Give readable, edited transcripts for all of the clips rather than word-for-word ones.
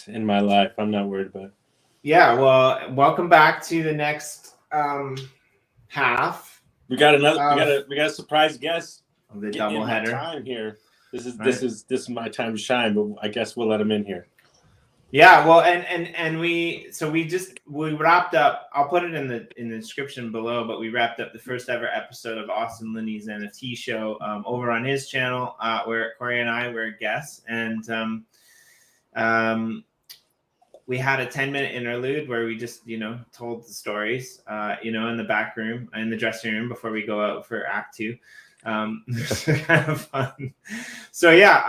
in my life. I'm not worried about it. Yeah, well, welcome back to the next half We got another. of We got a surprise guest the getting in my doubleheader. time here. This is Right. this is my time to shine. But I guess we'll let him in here. Yeah, well, and we wrapped up. I'll put it in the description below. But we wrapped up the first ever episode of Austin Linney's NFT show over on his channel, where Corey and I were guests, and we had a 10-minute interlude where we just told the stories, in the back room, in the dressing room before we go out for Act 2. Kind of fun. So yeah,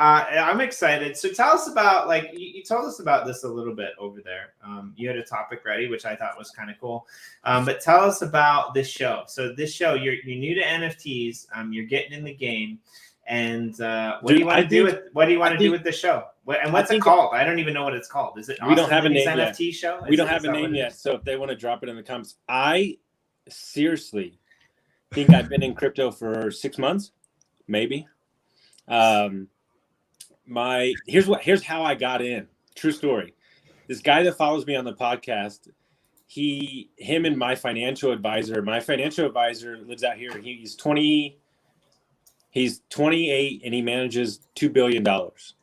I'm excited. So tell us about, like, you told us about this a little bit over there. You had a topic ready, which I thought was kind of cool. But tell us about this show. So this show, you're new to NFTs. You're getting in the game, and what do you want to do with the show? What's it called? I don't even know what it's called. Is it we don't have a name NFT yet. show? We don't have a name yet. So if they want to drop it in the comments, I seriously think I've been in crypto for 6 months, maybe. Here's how I got in. True story. This guy that follows me on the podcast, him and my financial advisor lives out here. He's 28 and he manages $2 billion.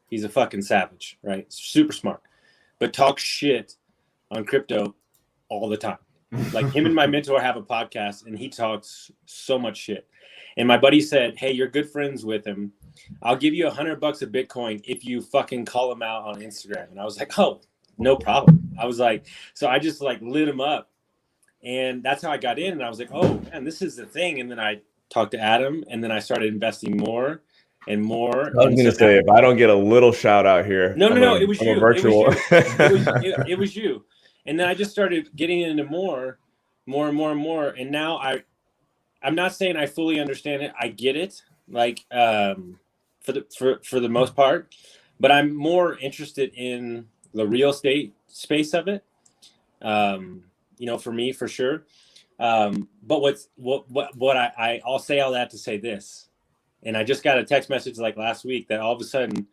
He's a fucking savage, right? Super smart, but talks shit on crypto all the time. Like, him and my mentor have a podcast and he talks so much shit. And my buddy said, hey, you're good friends with him. I'll give you $100 a Bitcoin if you fucking call him out on Instagram. And I was like, oh, no problem. I was like, so I just like lit him up, and that's how I got in. And I was like, oh man, this is the thing. And then I talked to Adam, and then I started investing more and more. I was going to say, if I don't get a little shout out here, no, it was you. It was you. And then I just started getting into more. And now I'm not saying I fully understand it. I get it, like, for the most part, but I'm more interested in the real estate space of it. For me, for sure. But I'll say all that to say this, and I just got a text message like last week that all of a sudden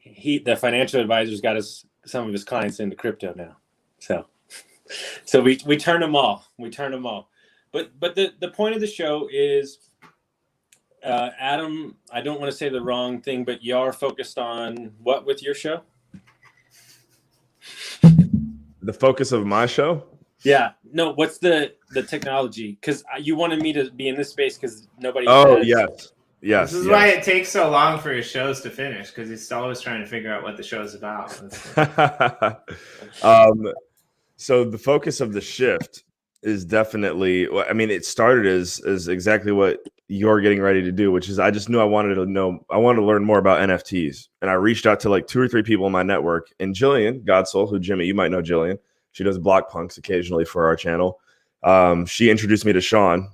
the financial advisor's got some of his clients into crypto now. So we turn them all. But the point of the show is, Adam, I don't want to say the wrong thing, but you are focused on what with your show? The focus of my show? Yeah. No, what's the technology? Because you wanted me to be in this space because nobody. Oh, has. Yes. This is why it takes so long for his shows to finish, because he's always trying to figure out what the show is about. So the focus of the shift is definitely, I mean, it started as exactly what you're getting ready to do, which is I just knew I wanted to learn more about NFTs. And I reached out to like 2 or 3 people in my network, and Jillian Godsoul, who Jimmy, you might know Jillian. She does block punks occasionally for our channel. She introduced me to Sean.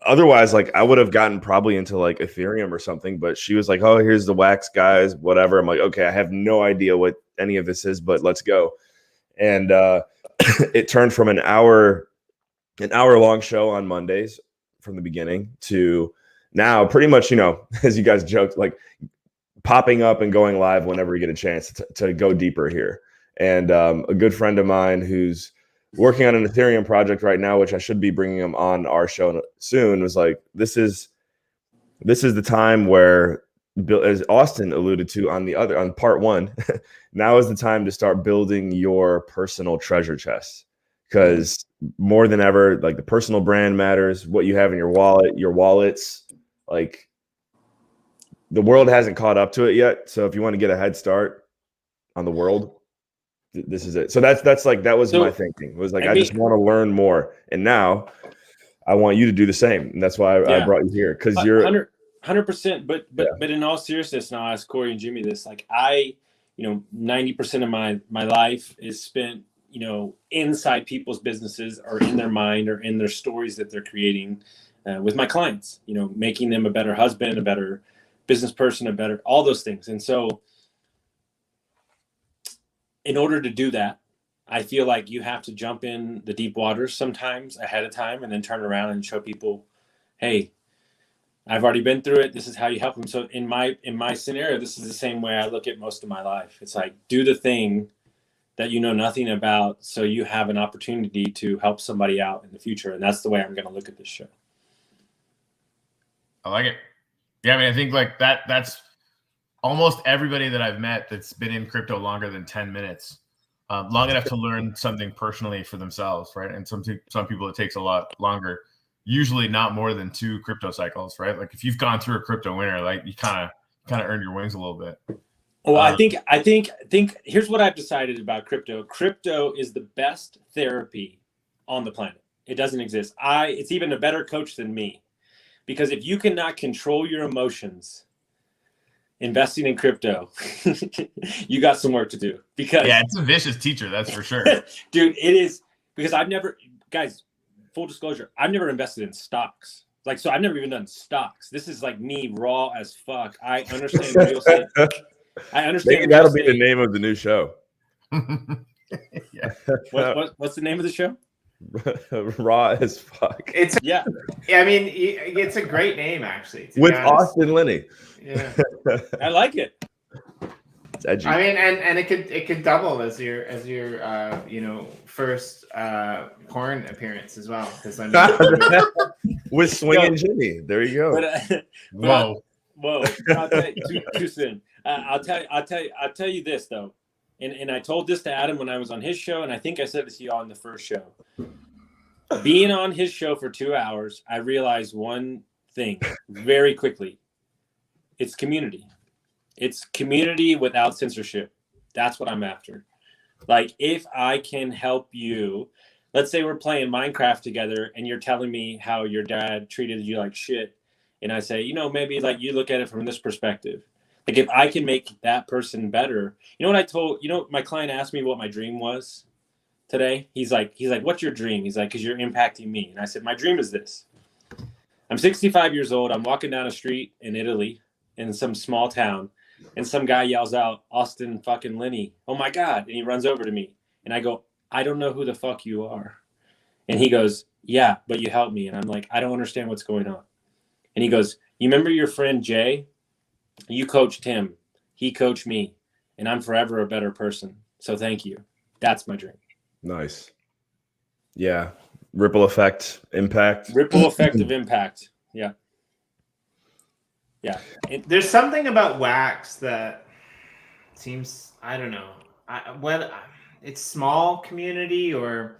Otherwise, like, I would have gotten probably into like Ethereum or something, but she was like, oh, here's the wax guys, whatever. I'm like, okay, I have no idea what any of this is, but let's go. And it turned from an hour long show on Mondays from the beginning to now pretty much, as you guys joked, like popping up and going live whenever you get a chance to go deeper here. And a good friend of mine who's working on an Ethereum project right now, which I should be bringing him on our show soon, was like, this is the time where, as Austin alluded to on part 1, now is the time to start building your personal treasure chest, because more than ever, like, the personal brand matters. What you have in your wallets, like, the world hasn't caught up to it yet. So if you want to get a head start on the world, this is it. So that was my thinking. It was like, I just want to learn more, and now I want you to do the same. And that's why I brought you here, because you're 100%. But in all seriousness, and I'll ask Corey and Jimmy this. Like, 90% of my life is spent, inside people's businesses, or in their mind, or in their stories that they're creating with my clients. Making them a better husband, a better business person, all those things. And so, in order to do that, I feel like you have to jump in the deep waters sometimes ahead of time, and then turn around and show people, hey, I've already been through it. This is how you help them. So in my scenario, this is the same way I look at most of my life. It's like, do the thing that you know nothing about, so you have an opportunity to help somebody out in the future. And that's the way I'm going to look at this show. I like it. Yeah, I mean, I think like that's almost everybody that I've met that's been in crypto longer than 10 minutes, long enough to learn something personally for themselves, right? And some people it takes a lot longer, usually not more than 2 crypto cycles, right? Like if you've gone through a crypto winter, like you kind of earned your wings a little bit. Well, I think here's what I've decided about crypto. Crypto is the best therapy on the planet. It doesn't exist. It's even a better coach than me, because if you cannot control your emotions investing in crypto, you got some work to do. Because yeah, it's a vicious teacher, that's for sure. Dude, it is, because guys, full disclosure, I've never invested in stocks. Like, so I've never even done stocks. This is like me raw as fuck. I understand real estate. I understand. Maybe that'll be the name of the new show. Yeah. What's the name of the show? Raw as fuck. Yeah. I mean, it's a great name, actually. With Austin Linney. Yeah. I like it. It's edgy. I mean, and it could double as your first porn appearance as well. Because with Swinging Jimmy. There you go. Whoa. I'll tell you, too soon. I'll tell you this though, and I told this to Adam when I was on his show, and I think I said this to you on the first show. Being on his show for 2 hours, I realized one thing very quickly. It's community. It's community without censorship. That's what I'm after. Like, if I can help you, let's say we're playing Minecraft together and you're telling me how your dad treated you like shit, and I say, maybe like you look at it from this perspective. Like, if I can make that person better, my client asked me what my dream was today. He's like, what's your dream? He's like, because you're impacting me. And I said, my dream is this. I'm 65 years old. I'm walking down a street in Italy in some small town, and some guy yells out, Austin fucking Linney. Oh my God. And he runs over to me, and I go, I don't know who the fuck you are. And he goes, yeah, but you helped me. And I'm like, I don't understand what's going on. And he goes, you remember your friend Jay? You coached him. He coached me. And I'm forever a better person. So thank you. That's my dream. Nice. Yeah. Ripple effect, impact. Ripple effect of impact. Yeah. Yeah. There's something about wax that seems, I don't know, whether it's small community or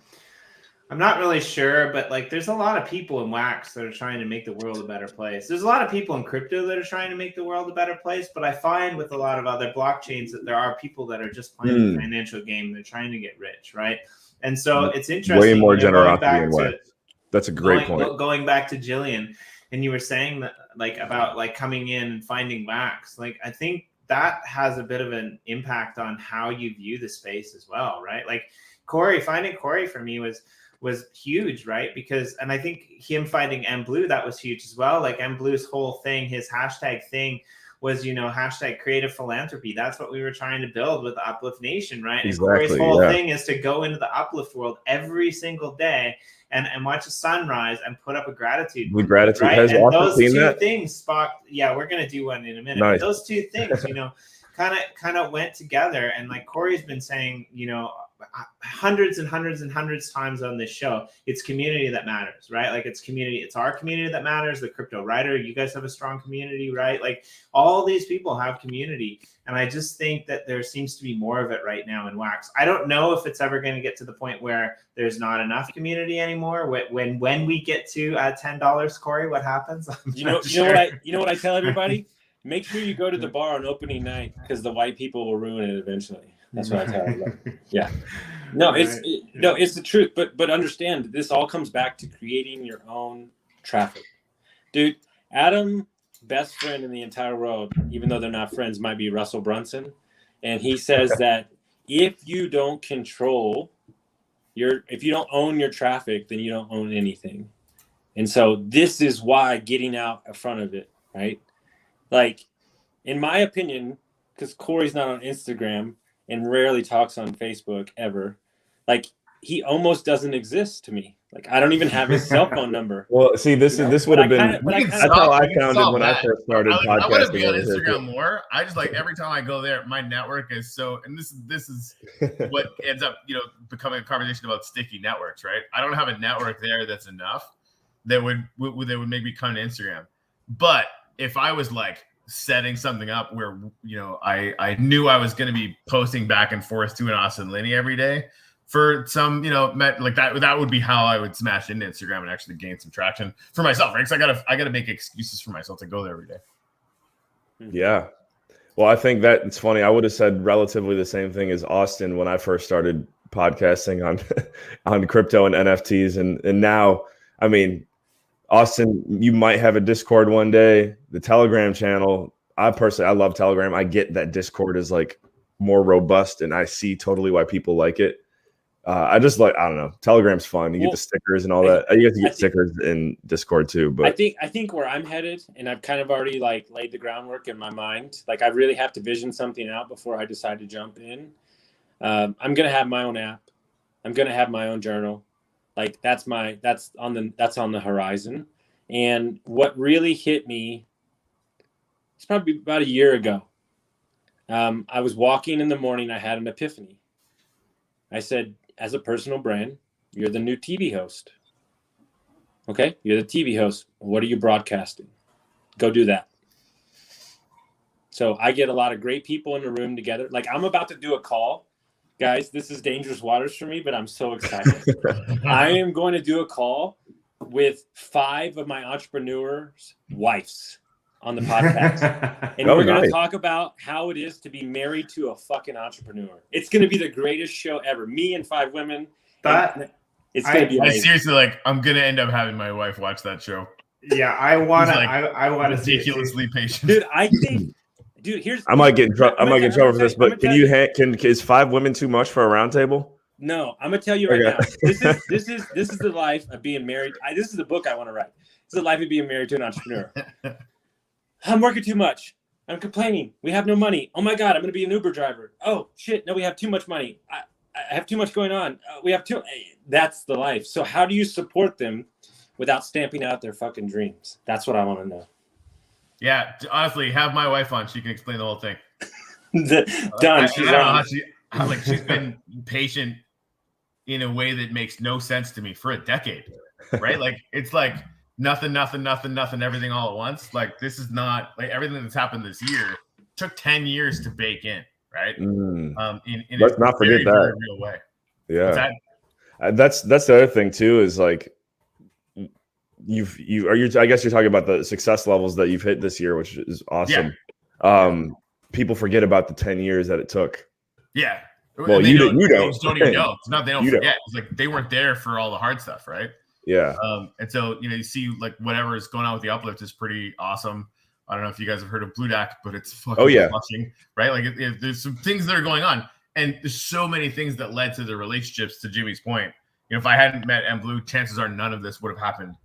I'm not really sure, but like there's a lot of people in wax that are trying to make the world a better place. There's a lot of people in crypto that are trying to make the world a better place, but I find with a lot of other blockchains that there are people that are just playing the financial game. They're trying to get rich, right? And so it's interesting. Way more generosity in wax. That's a great point. Going back to Jillian, and you were saying that like about like coming in and finding wax. Like I think that has a bit of an impact on how you view the space as well, right? Like finding Corey for me was huge, right? Because, and I think him finding M Blue, that was huge as well. Like M Blue's whole thing, his hashtag thing was, hashtag creative philanthropy. That's what we were trying to build with the Uplift Nation, right? Exactly, and Corey's whole thing is to go into the Uplift world every single day and watch the sunrise and put up a gratitude. With gratitude, right? has And Austin seen that? Things sparked. Yeah, we're gonna do one in a minute. Nice. But those two things, kind of went together. And like Corey's been saying, hundreds and hundreds and hundreds of times on this show, it's community that matters, right? Like it's our community that matters. The Crypto Writer, you guys have a strong community, right? Like all these people have community. And I just think that there seems to be more of it right now in wax. I don't know if it's ever going to get to the point where there's not enough community anymore. When we get to $10, Corey, what happens? You know what I tell everybody? Make sure you go to the bar on opening night, because the white people will ruin it eventually. That's what I tell them. Yeah. No, it's the truth. But understand, this all comes back to creating your own traffic. Dude, Adam, best friend in the entire world, even though they're not friends, might be Russell Brunson. And he says that if you don't if you don't own your traffic, then you don't own anything. And so this is why getting out in front of it, right? Like, in my opinion, because Corey's not on Instagram and rarely talks on Facebook ever, like he almost doesn't exist to me. Like, I don't even have his cell phone number. Well, see, this would have been. That's how I found it when I first started podcasting. I want to be on over here. Instagram more. I just like every time I go there, my network is so, and this is what ends up, becoming a conversation about sticky networks, right? I don't have a network there that's enough that would make me come to Instagram. But if I was like setting something up where I knew I was going to be posting back and forth to an Austin Linney every day for some like that would be how I would smash into Instagram and actually gain some traction for myself, right? Because I gotta make excuses for myself to go there every day. Yeah, well, I think that it's funny. I would have said relatively the same thing as Austin when I first started podcasting on crypto and NFTs, and now, I mean, Austin, you might have a Discord one day, the Telegram channel. I love Telegram. I get that Discord is like more robust, and I see totally why people like it. I just I don't know. Telegram's fun. You get the stickers and all that. You get to get stickers in Discord too. But I think where I'm headed, and I've kind of already like laid the groundwork in my mind. Like, I really have to vision something out before I decide to jump in. I'm gonna have my own app. I'm gonna have my own journal. Like, that's on the horizon. And what really hit me, it's probably about a year ago. I was walking in the morning. I had an epiphany. I said, as a personal brand, you're the new TV host. Okay? You're the TV host. What are you broadcasting? Go do that. So I get a lot of great people in the room together. Like, I'm about to do a call. Guys, this is dangerous waters for me, but I'm so excited. I am going to do a call with 5 of my entrepreneurs' wives on the podcast. And we're going to talk about how it is to be married to a fucking entrepreneur. It's going to be the greatest show ever. Me and 5 women. It's going to be amazing. Seriously, like, I'm going to end up having my wife watch that show. Yeah, I want to. Like, I want to ridiculously patient. Dude, I think. Dude, I might get in trouble for this, but is 5 women too much for a round table? No, I'm gonna tell you right now. This is the life of being married. This is the book I want to write. This is the life of being married to an entrepreneur. I'm working too much. I'm complaining. We have no money. Oh my God, I'm gonna be an Uber driver. Oh shit, no, we have too much money. I have too much going on. We have too. That's the life. So how do you support them without stamping out their fucking dreams? That's what I want to know. Yeah, honestly, have my wife on. She can explain the whole thing. Done. She's been patient in a way that makes no sense to me for a decade, right? Like, it's like nothing, everything all at once. Like, this is not like everything that's happened this year took 10 years to bake in, right? In Let's not forget that. very real way. Yeah, that's the other thing too. Is like I guess you're talking about the success levels that you've hit this year, which is awesome. Yeah. People forget about the 10 years that it took. Yeah. Well, you don't even know. It's not, they don't forget. It's like they weren't there for all the hard stuff, right? Yeah. And so, you see like whatever is going on with the uplift is pretty awesome. I don't know if you guys have heard of Blue Dack, but it's fucking watching, right? Like there's some things that are going on, and there's so many things that led to the relationships. To Jimmy's point, if I hadn't met M Blue, chances are none of this would have happened.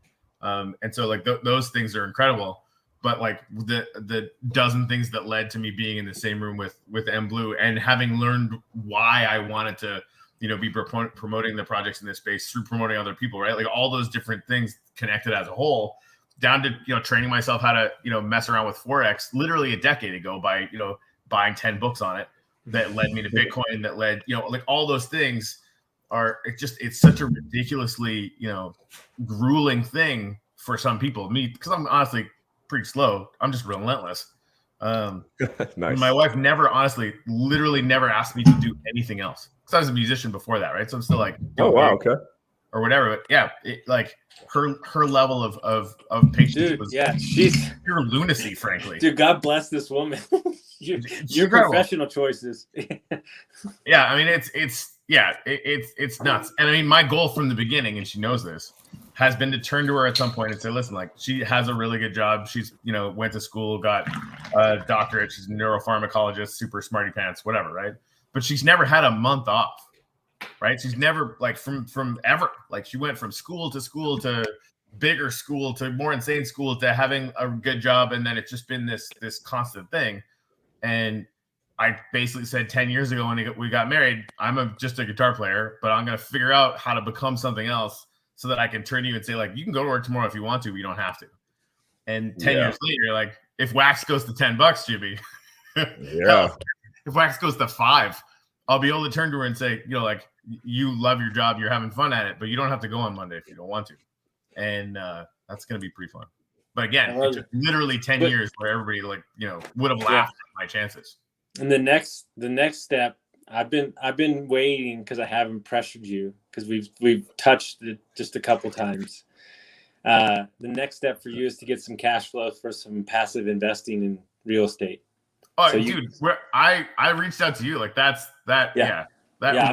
And so like those things are incredible, but like the dozen things that led to me being in the same room with M Blue and having learned why I wanted to, be promoting the projects in this space through promoting other people, right? Like all those different things connected as a whole, down to, training myself how to, mess around with Forex literally a decade ago by, buying 10 books on it that led me to Bitcoin, that led, like all those things it's such a ridiculously, grueling thing for some people. Me, because I'm honestly pretty slow. I'm just relentless. Nice. My wife literally never asked me to do anything else. Because I was a musician before that, right? So I'm still like, oh wow, okay, or whatever. But yeah, like her level of patience was she's pure lunacy, frankly. Dude, God bless this woman. your professional choices. Yeah, I mean it's nuts. And I mean, my goal from the beginning, and she knows this, has been to turn to her at some point and say, listen, like, she has a really good job. She's, went to school, got a doctorate. She's a neuropharmacologist, super smarty pants, whatever, right? But she's never had a month off, right? She's never, like, from ever. Like, she went from school to bigger school to more insane school to having a good job. And then it's just been this constant thing. And I basically said 10 years ago when we got married, I'm just a guitar player, but I'm going to figure out how to become something else so that I can turn to you and say, like, you can go to work tomorrow if you want to, but you don't have to. And 10 years later, you're like, if wax goes to $10, Jimmy, hell, if wax goes to $5, I'll be able to turn to her and say, you know, like, you love your job, you're having fun at it, but you don't have to go on Monday if you don't want to. And that's going to be pretty fun. But again, it took literally 10 years where everybody, like, you know, would have laughed at my chances. And the next step, I've been waiting because I haven't pressured you because we've touched it just a couple times. The next step for you is to get some cash flow for some passive investing in real estate. Oh, so dude, I reached out to you. Like I'm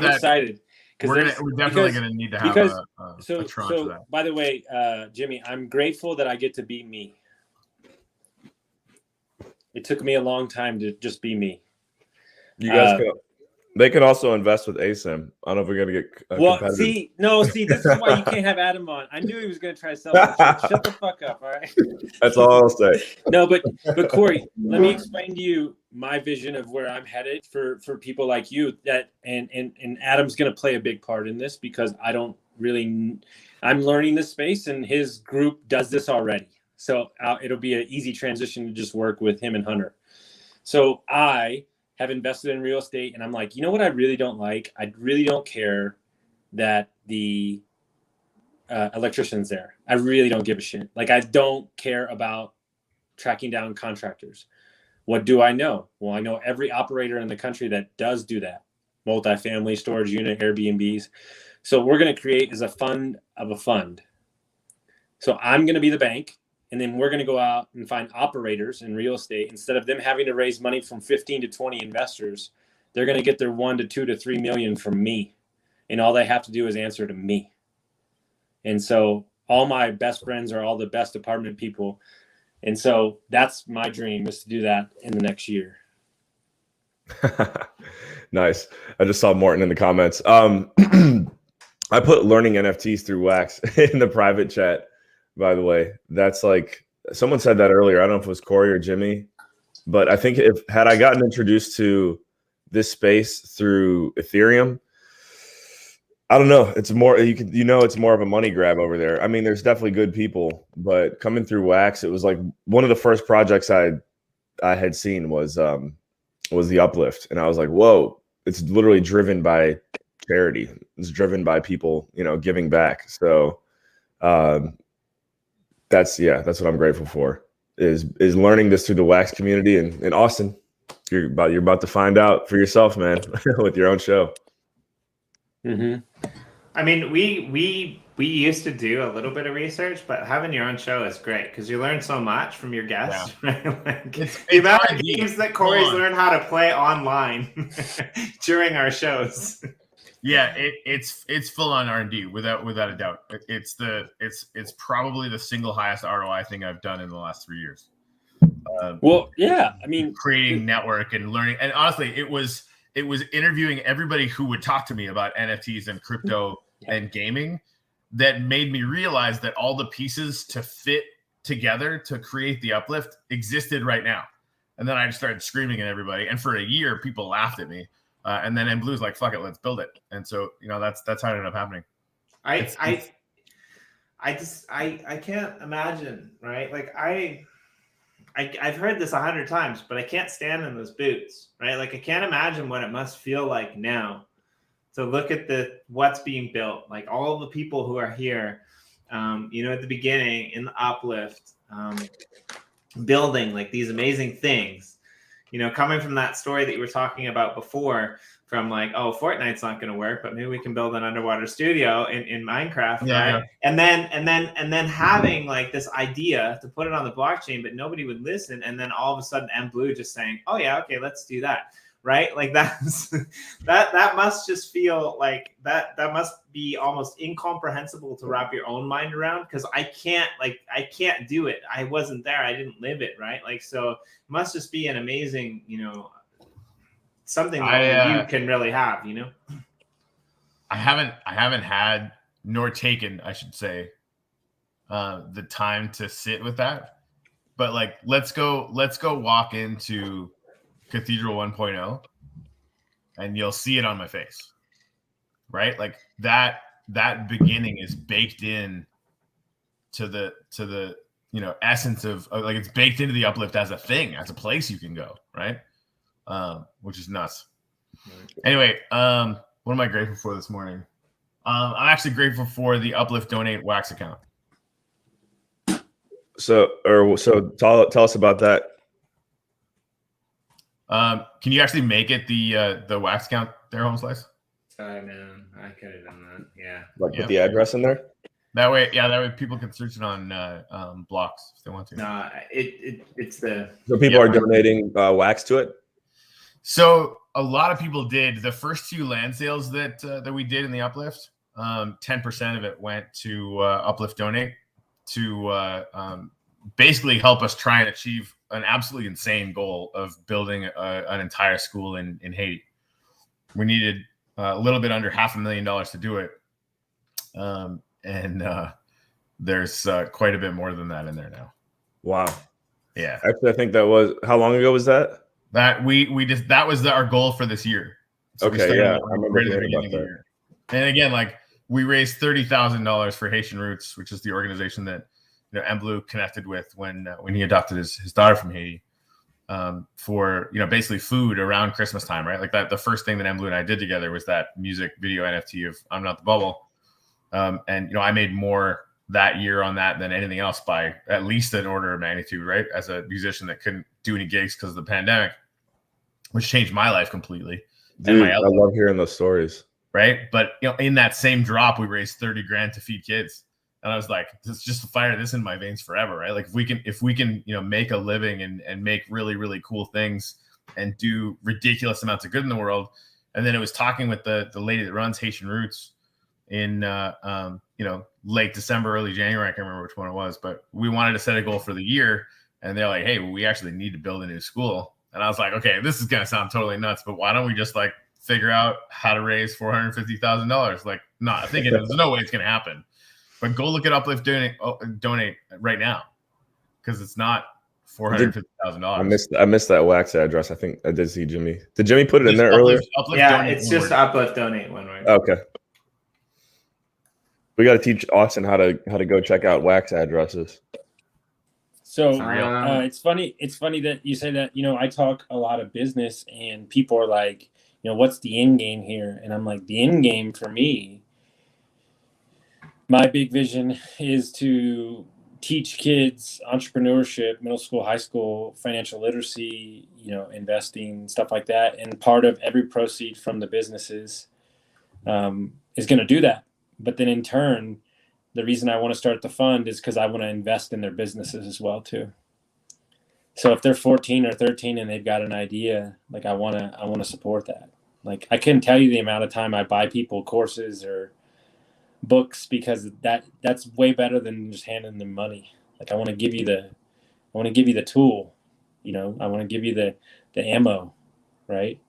excited because we're definitely gonna need to have a tranche of that. By the way, Jimmy, I'm grateful that I get to be me. It took me a long time to just be me. You guys they can also invest with ASIM. I don't know if we're going to get see, this is why you can't have Adam on. I knew he was going to try to sell it. Shut the fuck up, all right? That's all I'll say. No, but Corey, let me explain to you my vision of where I'm headed for people like you. That and Adam's going to play a big part in this because I'm learning this space and his group does this already. So it'll be an easy transition to just work with him and Hunter. So I have invested in real estate, and I'm like, you know what I really don't like? I really don't care that the electrician's there. I really don't give a shit. Like, I don't care about tracking down contractors. What do I know? Well, I know every operator in the country that does do that. Multifamily, storage unit, Airbnbs. So we're going to create as a fund of a fund. So I'm going to be the bank. And then we're going to go out and find operators in real estate. Instead of them having to raise money from 15 to 20 investors, they're going to get their 1 to 2 to 3 million from me. And all they have to do is answer to me. And so all my best friends are all the best apartment people. And so that's my dream, is to do that in the next year. Nice. I just saw Morton in the comments. I put learning NFTs through Wax in the private chat. By the way, that's like, someone said that earlier. I don't know if it was Corey or Jimmy, but I think had I gotten introduced to this space through Ethereum, I don't know. It's more, it's more of a money grab over there. I mean, there's definitely good people, but coming through Wax, it was like one of the first projects I had seen was the Uplift, and I was like, whoa! It's literally driven by charity. It's driven by people, giving back. So. That's what I'm grateful for is learning this through the Wax community. And Austin, you're about to find out for yourself, man, with your own show. Mm-hmm. I mean, we used to do a little bit of research, but having your own show is great because you learn so much from your guests. Yeah. Right? Like, the amount of games that Corey's learned how to play online during our shows. Yeah, it's full on R&D without a doubt. It's probably the single highest ROI thing I've done in the last 3 years. Well, yeah, I mean, creating network and learning, and honestly, it was interviewing everybody who would talk to me about NFTs and crypto and gaming that made me realize that all the pieces to fit together to create the Uplift existed right now. And then I just started screaming at everybody, and for a year, people laughed at me. And then in Blue's like, fuck it, let's build it. And so, that's how it ended up happening. I can't imagine, right? Like I've heard this 100 times, but I can't stand in those boots, right? Like I can't imagine what it must feel like now to look at what's being built, like all the people who are here, at the beginning in the Uplift, building like these amazing things. Coming from that story that you were talking about before, from like, oh, Fortnite's not going to work, but maybe we can build an underwater studio in Minecraft, right? And then having like this idea to put it on the blockchain, but nobody would listen. And then all of a sudden, Blue just saying, oh yeah, okay, let's do that, right? Like that's that must just feel like that must be almost incomprehensible to wrap your own mind around, because I can't do it. I wasn't there. I didn't live it, right? Like, so it must just be an amazing, something that you can really have, I haven't had, nor taken, I should say, the time to sit with that. But like, let's go walk into Cathedral 1.0 and you'll see it on my face, right? Like that that beginning is baked in to the essence of like, it's baked into the Uplift as a thing, as a place you can go, right? Which is nuts. Anyway, what am I grateful for this morning? I'm actually grateful for the Uplift Donate Wax account. So tell us about that. Can you actually make it the wax account there, Home Slice? Sorry, man. I could have done that. Yeah. Like put the address in there? That way people can search it on blocks if they want to. No, it's the. So people are donating wax to it? So a lot of people did. The first 2 land sales that we did in the Uplift, 10% of it went to Uplift Donate to basically help us try and achieve an absolutely insane goal of building an entire school in Haiti. We needed a little bit under $500,000 to do it. And there's quite a bit more than that in there now. Wow. Yeah. Actually, I think that was, how long ago was that? That that was our goal for this year. So okay, yeah, I remember hearing about that. And again, like we raised $30,000 for Haitian Roots, which is the organization that Blue connected with when he adopted his daughter from Haiti, for basically food around Christmas time, right? Like that, the first thing that Blue and I did together was that music video NFT of "I'm Not the Bubble," and I made more that year on that than anything else by at least an order of magnitude, right? As a musician that couldn't do any gigs because of the pandemic, which changed my life completely. Dude, I love hearing those stories. Right. But, in that same drop, we raised $30,000 to feed kids. And I was like, let's just fire this in my veins forever. Right. Like if we can, make a living and make really, really cool things and do ridiculous amounts of good in the world. And then it was talking with the lady that runs Haitian Roots in, late December, early January. I can't remember which one it was, but we wanted to set a goal for the year. And they're like, hey, we actually need to build a new school. And I was like, okay, this is going to sound totally nuts, but why don't we just figure out how to raise $450,000? Like, not thinking there's no way it's going to happen, but go look at Uplift Donate right now. Cause it's not $450,000. I missed that wax address. I think I did see Jimmy. Did Jimmy put it in there earlier? Yeah, it's just Uplift Donate one way. Okay. We got to teach Austin how to go check out wax addresses. So it's funny that you say that. I talk a lot of business, and people are like, what's the end game here? And I'm like, the end game for me, my big vision is to teach kids entrepreneurship, middle school, high school, financial literacy, investing, stuff like that. And part of every proceed from the businesses is going to do that. But then in turn, the reason I want to start the fund is because I want to invest in their businesses as well too. So if they're 14 or 13 and they've got an idea, like I want to support that. Like I couldn't tell you the amount of time I buy people courses or books because that's way better than just handing them money. Like I want to give you the tool, I want to give you the ammo, right?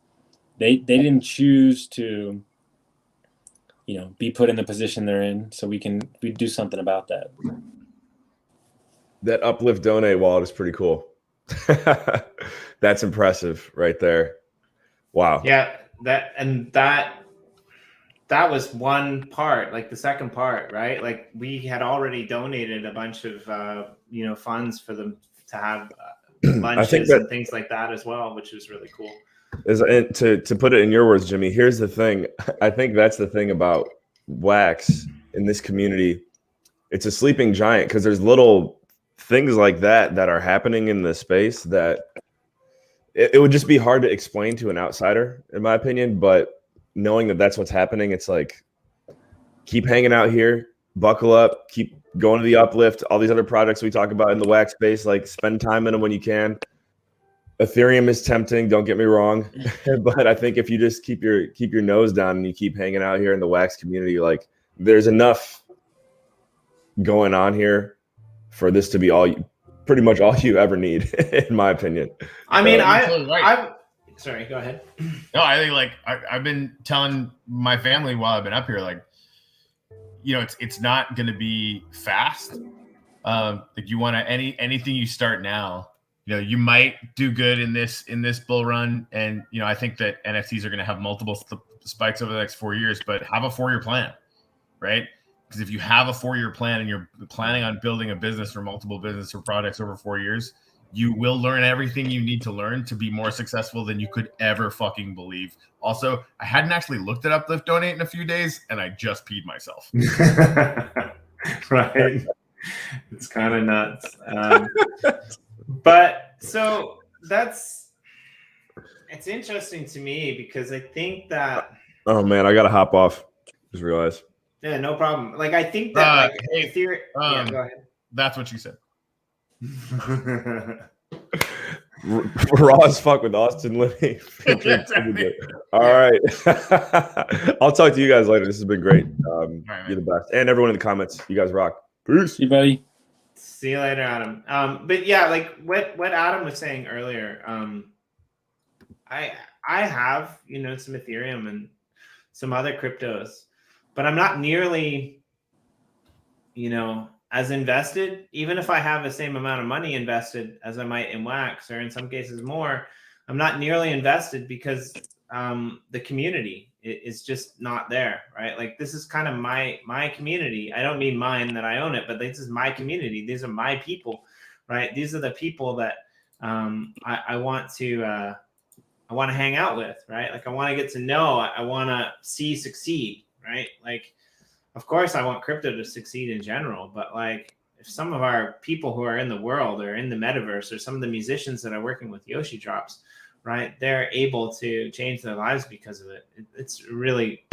They didn't choose to be put in the position they're in, so we do something about that. That Uplift Donate wallet is pretty cool. That's impressive right there. Wow. Yeah, that was one part. Like the second part, right? Like we had already donated a bunch of funds for them to have lunches and things like that as well, which was really cool. To put it in your words, Jimmy, here's the thing. I think that's the thing about wax in this community. It's a sleeping giant because there's little things like that are happening in the space that it would just be hard to explain to an outsider, in my opinion. But knowing that that's what's happening, it's like, keep hanging out here, buckle up, keep going to the Uplift, all these other projects we talk about in the wax space, like spend time in them when you can. Ethereum is tempting, don't get me wrong, but I think if you just keep your nose down and you keep hanging out here in the wax community, like there's enough going on here for this to be pretty much all you ever need, in my opinion. I mean, sorry, go ahead. No, I think I've been telling my family while I've been up here, like, it's not going to be fast. Like you want to anything you start now. You might do good in this bull run. And, I think that NFTs are going to have multiple spikes over the next 4 years, but have a 4-year plan, right? Because if you have a 4-year plan and you're planning on building a business or multiple business or products over 4 years, you will learn everything you need to learn to be more successful than you could ever fucking believe. Also, I hadn't actually looked at Uplift Donate in a few days, and I just peed myself. Right. It's kind of nuts. But so it's interesting to me because I think that. Oh man, I gotta hop off. Just realized. Yeah, no problem. Like I think that hey, yeah, go ahead. That's what you said. Raw as fuck with Austin Linney. All right. I'll talk to you guys later. This has been great. Right, you're the best. And everyone in the comments, you guys rock. Peace. See you, buddy. See you later, Adam. But yeah, like what Adam was saying earlier, I have, some Ethereum and some other cryptos, but I'm not nearly, as invested, even if I have the same amount of money invested as I might in Wax, or in some cases more. I'm not nearly invested because the community is just not there, right? Like this is kind of my community. I don't mean mine that I own it, but this is my community. These are my people, right? These are the people that I want to hang out with, right? Like I want to get to know. I want to see succeed, right? Like, of course, I want crypto to succeed in general, but like if some of our people who are in the world or in the metaverse, or some of the musicians that are working with Yoshi Drops, right, they're able to change their lives because of it. It's a really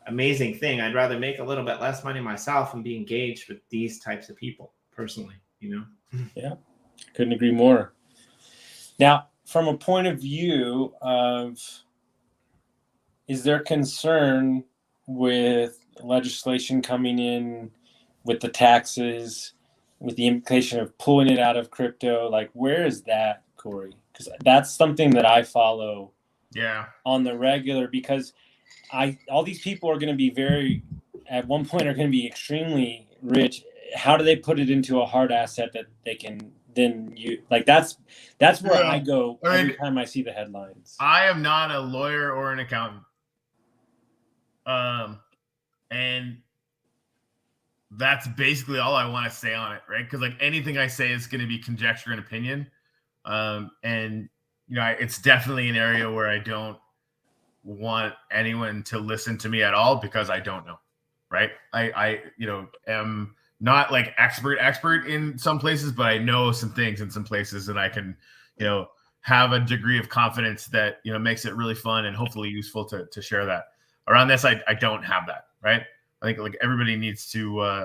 amazing thing. I'd rather make a little bit less money myself and be engaged with these types of people personally, Yeah, couldn't agree more. Now, from a point of view of, is there concern with legislation coming in, with the taxes, with the implication of pulling it out of crypto? Like, where is that, Corey? Because that's something that I follow on the regular, because all these people are going to be at one point are going to be extremely rich. How do they put it into a hard asset that they can then use? Like that's where I go every time I see the headlines. I am not a lawyer or an accountant. And that's basically all I want to say on it, right? Because like anything I say is going to be conjecture and opinion. And it's definitely an area where I don't want anyone to listen to me at all because I don't know, right? I am not like expert in some places, but I know some things in some places, and I can, have a degree of confidence that, makes it really fun and hopefully useful to share that. Around this, I don't have that, right? I think like everybody needs to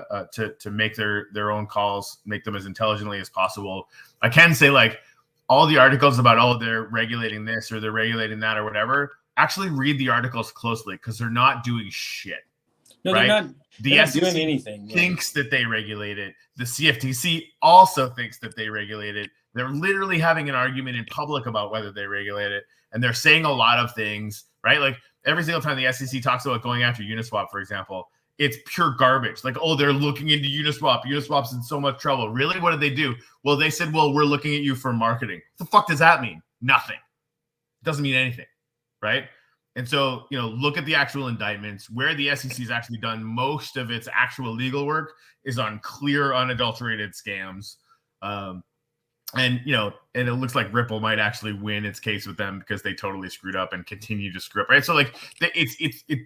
make their own calls, make them as intelligently as possible. I can say like all the articles about, they're regulating this or they're regulating that or whatever, actually read the articles closely because they're not doing shit. No, right? They're not SEC doing anything. Thinks that they regulate it. The CFTC also thinks that they regulate it. They're literally having an argument in public about whether they regulate it. And they're saying a lot of things, right? Like every single time the SEC talks about going after Uniswap, for example, it's pure garbage. Like, they're looking into Uniswap. Uniswap's in so much trouble. Really? What did they do? Well, they said, we're looking at you for marketing. What the fuck does that mean? Nothing. It doesn't mean anything, right? And so, look at the actual indictments. Where the SEC has actually done most of its actual legal work is on clear, unadulterated scams. And it looks like Ripple might actually win its case with them because they totally screwed up and continue to screw up, right? So, like,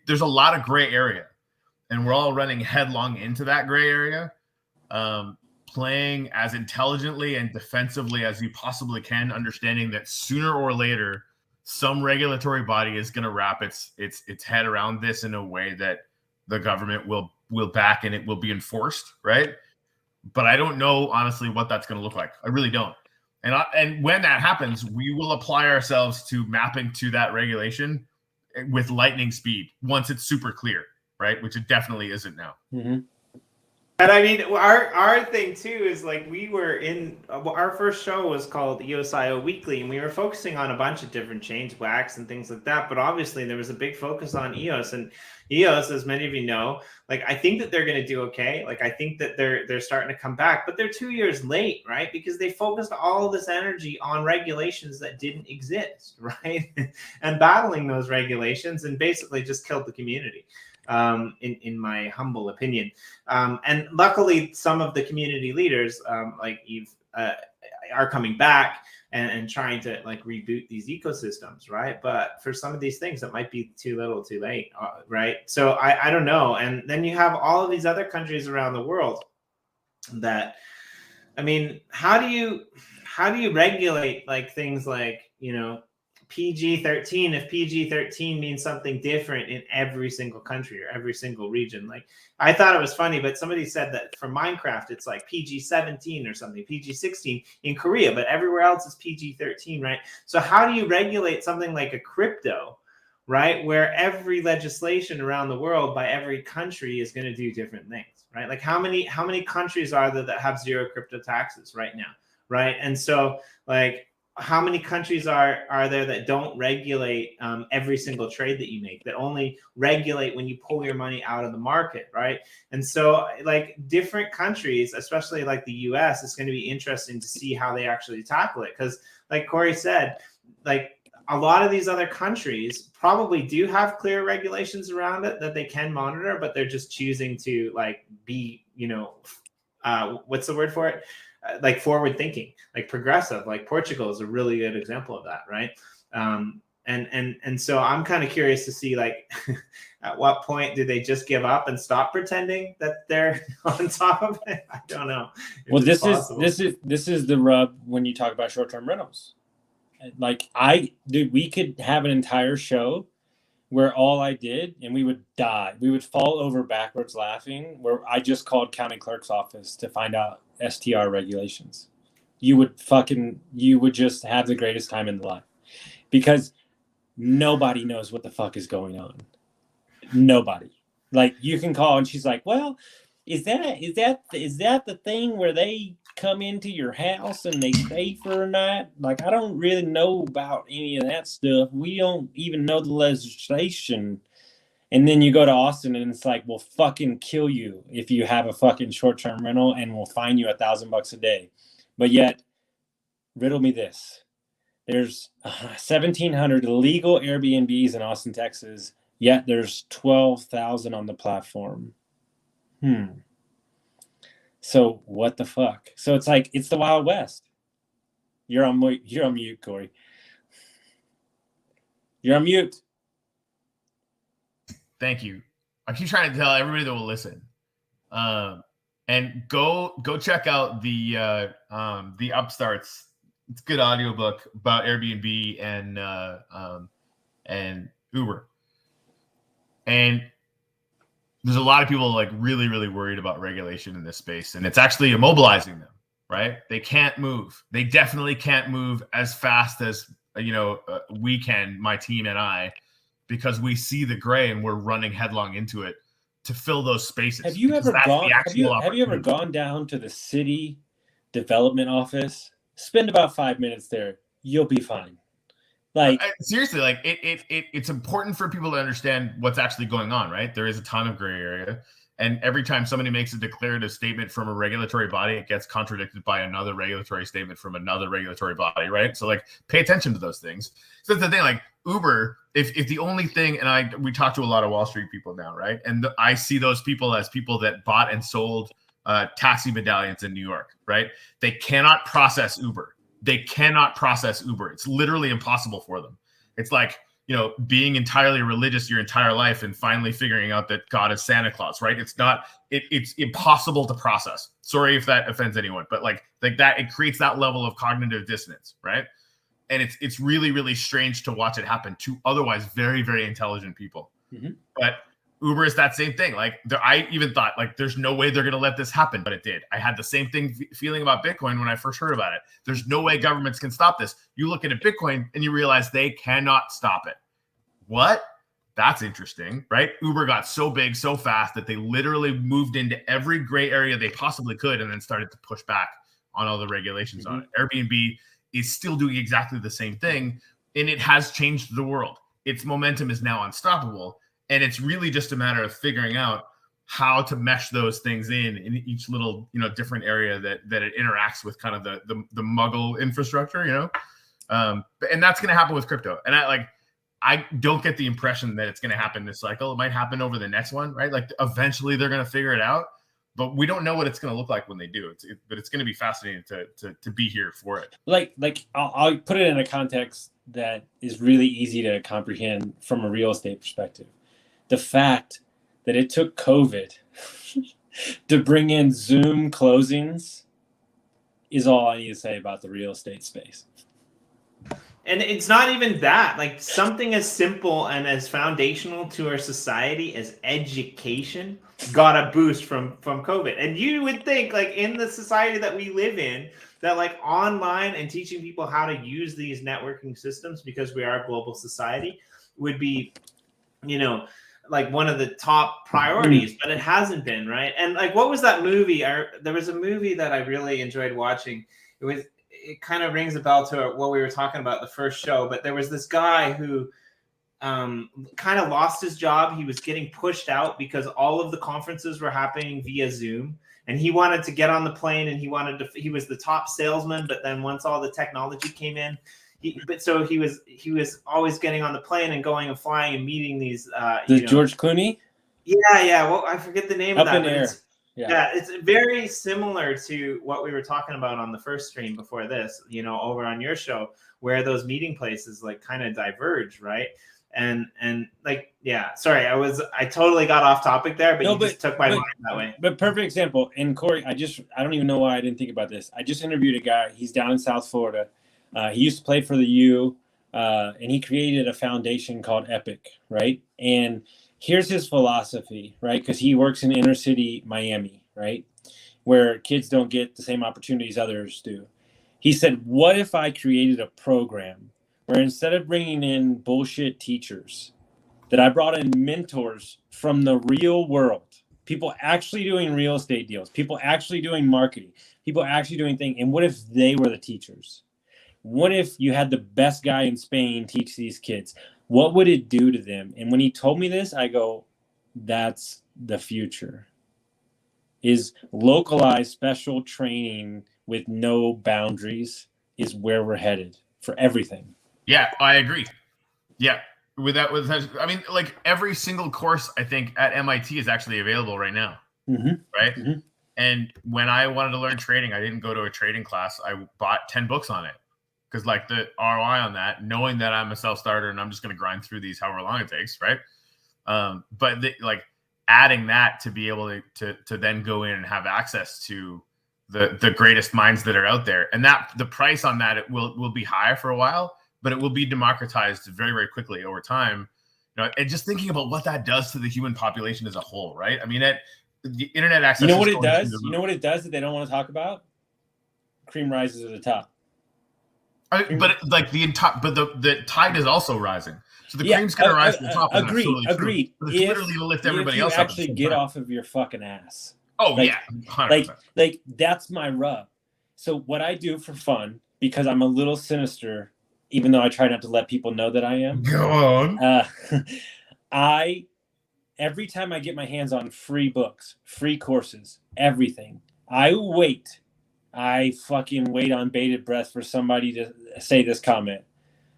there's a lot of gray area. And we're all running headlong into that gray area, playing as intelligently and defensively as you possibly can, understanding that sooner or later, some regulatory body is going to wrap its head around this in a way that the government will back and it will be enforced, right? But I don't know, honestly, what that's going to look like. I really don't. And when that happens, we will apply ourselves to mapping to that regulation with lightning speed once it's super clear. Right, which it definitely isn't now. Mm-hmm. And I mean, our thing too is like we were in our first show was called EOSIO Weekly, and we were focusing on a bunch of different chains, Wax and things like that. But obviously, there was a big focus on EOS, and EOS, as many of you know, like I think that they're going to do okay. Like I think that they're starting to come back, but they're 2 years late, right? Because they focused all of this energy on regulations that didn't exist, right? And battling those regulations, and basically just killed the community. in my humble opinion. And luckily, some of the community leaders, like Eve, are coming back and trying to like reboot these ecosystems, right? But for some of these things, it might be too little, too late, right? So I don't know. And then you have all of these other countries around the world that, I mean, how do you regulate like things like, you know, PG-13 if PG-13 means something different in every single country or every single region? Like, I thought it was funny, but somebody said that for Minecraft it's like PG-17 or something, PG-16 in Korea, but everywhere else is PG-13, right? So how do you regulate something like a crypto, right, where every legislation around the world by every country is going to do different things, right? Like how many countries are there that have zero crypto taxes right now, right? And so like, how many countries are there that don't regulate every single trade that you make, that only regulate when you pull your money out of the market, right? And so like different countries, especially like the US, it's going to be interesting to see how they actually tackle it. Because like Corey said, like a lot of these other countries probably do have clear regulations around it that they can monitor, but they're just choosing to like be, you know, what's the word for it? Like forward thinking, like progressive, like Portugal is a really good example of that, right? And so I'm kind of curious to see like at what point do they just give up and stop pretending that they're on top of it? I don't know. Well, this is the rub when you talk about short-term rentals. Like we could have an entire show where all I did, and we would die. We would fall over backwards laughing, where I just called county clerk's office to find out STR regulations. You would just have the greatest time in the life, because nobody knows what the fuck is going on. Nobody. Like you can call and she's like, well, is that the thing where they come into your house and they stay for a night? Like, I don't really know about any of that stuff. We don't even know the legislation. And then you go to Austin and it's like, we'll fucking kill you if you have a fucking short-term rental, and we'll fine you $1,000 a day. But yet, riddle me this. There's 1,700 illegal Airbnbs in Austin, Texas, yet there's 12,000 on the platform. So what the fuck? So it's like, it's the Wild West. You're on mute, Corey. You're on mute. Thank you. I keep trying to tell everybody that will listen, and go check out the Upstarts. It's a good audiobook about Airbnb and Uber. And there's a lot of people like really, really worried about regulation in this space, and it's actually immobilizing them, right? They can't move. They definitely can't move as fast as we can, my team and I, because we see the gray and we're running headlong into it to fill those spaces. Have you ever gone down to the city development office? Spend about 5 minutes there. You'll be fine. Like seriously, like it's important for people to understand what's actually going on, right? There is a ton of gray area. And every time somebody makes a declarative statement from a regulatory body, it gets contradicted by another regulatory statement from another regulatory body, right? So like pay attention to those things. So that's the thing, like Uber, if the only thing, and we talk to a lot of Wall Street people now, right? And I see those people as people that bought and sold taxi medallions in New York, right? They cannot process Uber. It's literally impossible for them. It's like, being entirely religious your entire life and finally figuring out that God is Santa Claus, right? It's impossible to process. Sorry if that offends anyone, but like that, it creates that level of cognitive dissonance, right? And it's really, really strange to watch it happen to otherwise very, very intelligent people. Mm-hmm. But Uber is that same thing. Like I even thought like, there's no way they're going to let this happen, but it did. I had the same feeling about Bitcoin when I first heard about it. There's no way governments can stop this. You look at Bitcoin and you realize they cannot stop it. What? That's interesting, right? Uber got so big so fast that they literally moved into every gray area they possibly could and then started to push back on all the regulations on it. Airbnb is still doing exactly the same thing, and it has changed the world. Its momentum is now unstoppable. And it's really just a matter of figuring out how to mesh those things in each little, different area that it interacts with, kind of the Muggle infrastructure, and that's going to happen with crypto. And I don't get the impression that it's going to happen this cycle. It might happen over the next one, right? Like eventually they're going to figure it out, but we don't know what it's going to look like when they do. But it's going to be fascinating to be here for it. Like I'll put it in a context that is really easy to comprehend from a real estate perspective. The fact that it took COVID to bring in Zoom closings is all I need to say about the real estate space. And it's not even that. Like something as simple and as foundational to our society as education got a boost from COVID. And you would think, like, in the society that we live in, that like online and teaching people how to use these networking systems, because we are a global society, would be, you know, like one of the top priorities, but it hasn't been, right? And like, what was that movie? There was a movie that I really enjoyed watching. It kind of rings a bell to what we were talking about the first show, but there was this guy who kind of lost his job. He was getting pushed out because all of the conferences were happening via Zoom, and he wanted to get on the plane, and he was the top salesman, but then once all the technology came in, he was always getting on the plane and going and flying and meeting these George Clooney? Yeah. Well, I forget the name of that. Up in Air. Yeah, it's very similar to what we were talking about on the first stream before this, you know, over on your show, where those meeting places like kind of diverge, right? And like, yeah, sorry, I totally got off topic there, but you just took my mind that way. But perfect example. And Corey, I don't even know why I didn't think about this. I just interviewed a guy. He's down in South Florida. He used to play for the U, and he created a foundation called Epic, right? And here's his philosophy, right? Because he works in inner city Miami, right? Where kids don't get the same opportunities others do. He said, what if I created a program where instead of bringing in bullshit teachers, that I brought in mentors from the real world, people actually doing real estate deals, people actually doing marketing, people actually doing things. And what if they were the teachers? What if you had the best guy in Spain teach these kids? What would it do to them? And when he told me this, I go, that's the future. Is localized special training with no boundaries is where we're headed for everything. Yeah, I agree. Yeah. I mean, like every single course I think at MIT is actually available right now. Mm-hmm. Right. Mm-hmm. And when I wanted to learn trading, I didn't go to a trading class. I bought 10 books on it. Because like the ROI on that, knowing that I'm a self-starter and I'm just going to grind through these however long it takes, right? But like adding that to be able to then go in and have access to the greatest minds that are out there, and that the price on that it will be high for a while, but it will be democratized very, very quickly over time. You know, and just thinking about what that does to the human population as a whole, right? I mean, the internet access. You know what it does? You know what it does that they don't want to talk about? Cream rises to the top. But like the tide is also rising, so the cream's going to rise to the top. Agreed. But it's literally to lift everybody else up. If you actually get off of your fucking ass. Oh, like, yeah, 100%. Like that's my rub. So what I do for fun, because I'm a little sinister, even though I try not to let people know that I am. Go on. Every time I get my hands on free books, free courses, everything, I fucking wait on bated breath for somebody to say this comment.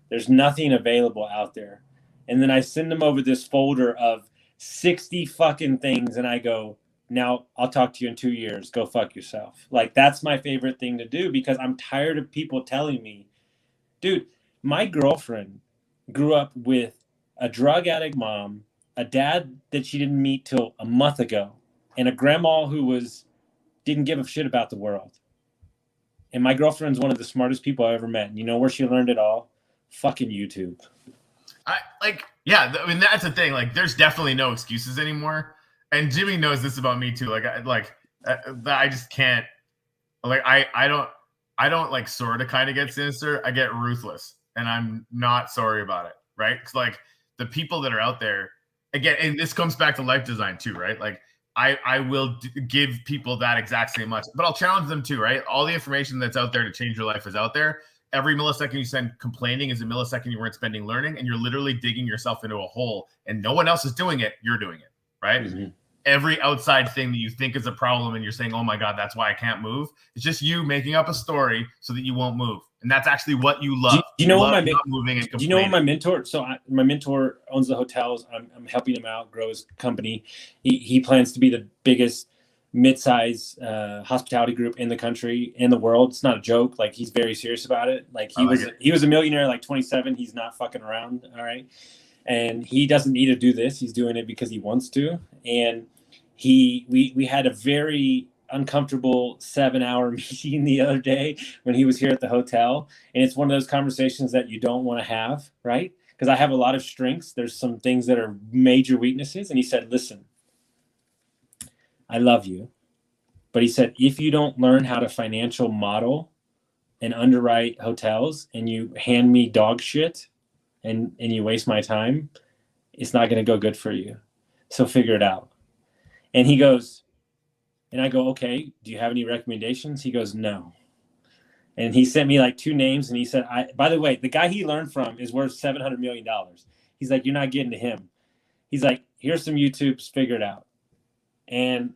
There's nothing available out there. And then I send them over this folder of 60 fucking things. And I go, now I'll talk to you in 2 years. Go fuck yourself. Like, that's my favorite thing to do, because I'm tired of people telling me, dude, my girlfriend grew up with a drug addict mom, a dad that she didn't meet till a month ago, and a grandma who didn't give a shit about the world. And my girlfriend's one of the smartest people I ever met. And you know where she learned it all? Fucking YouTube. I mean, that's the thing. Like, there's definitely no excuses anymore. And Jimmy knows this about me too. I just can't. Like, I don't like sort of kind of get sinister. I get ruthless, and I'm not sorry about it. Right? Because like the people that are out there, again, and this comes back to life design too, right? Like, I will give people that exact same much, but I'll challenge them too, right? All the information that's out there to change your life is out there. Every millisecond you spend complaining is a millisecond you weren't spending learning, and you're literally digging yourself into a hole, and no one else is doing it. You're doing it, right? Mm-hmm. every outside thing that you think is a problem and you're saying, oh my God, that's why I can't move. It's just you making up a story so that you won't move. And that's actually what you love. Do you know what do you know what my mentor? So my mentor owns the hotels. I'm helping him out grow his company. He plans to be the biggest mid-size hospitality group in the country, in the world. It's not a joke. Like, he's very serious about it. Like, he was a millionaire at like 27. He's not fucking around. All right. And he doesn't need to do this. He's doing it because he wants to. And we had a very uncomfortable 7-hour meeting the other day when he was here at the hotel. And it's one of those conversations that you don't want to have, right? Because I have a lot of strengths. There's some things that are major weaknesses. And he said, listen, I love you. But he said, if you don't learn how to financial model and underwrite hotels and you hand me dog shit and you waste my time, it's not going to go good for you. So figure it out. And he goes, and I go, okay, do you have any recommendations? He goes, no. And he sent me like 2 names. And he said, by the way, the guy he learned from is worth $700 million. He's like, you're not getting to him. He's like, here's some YouTubes, figure it out. And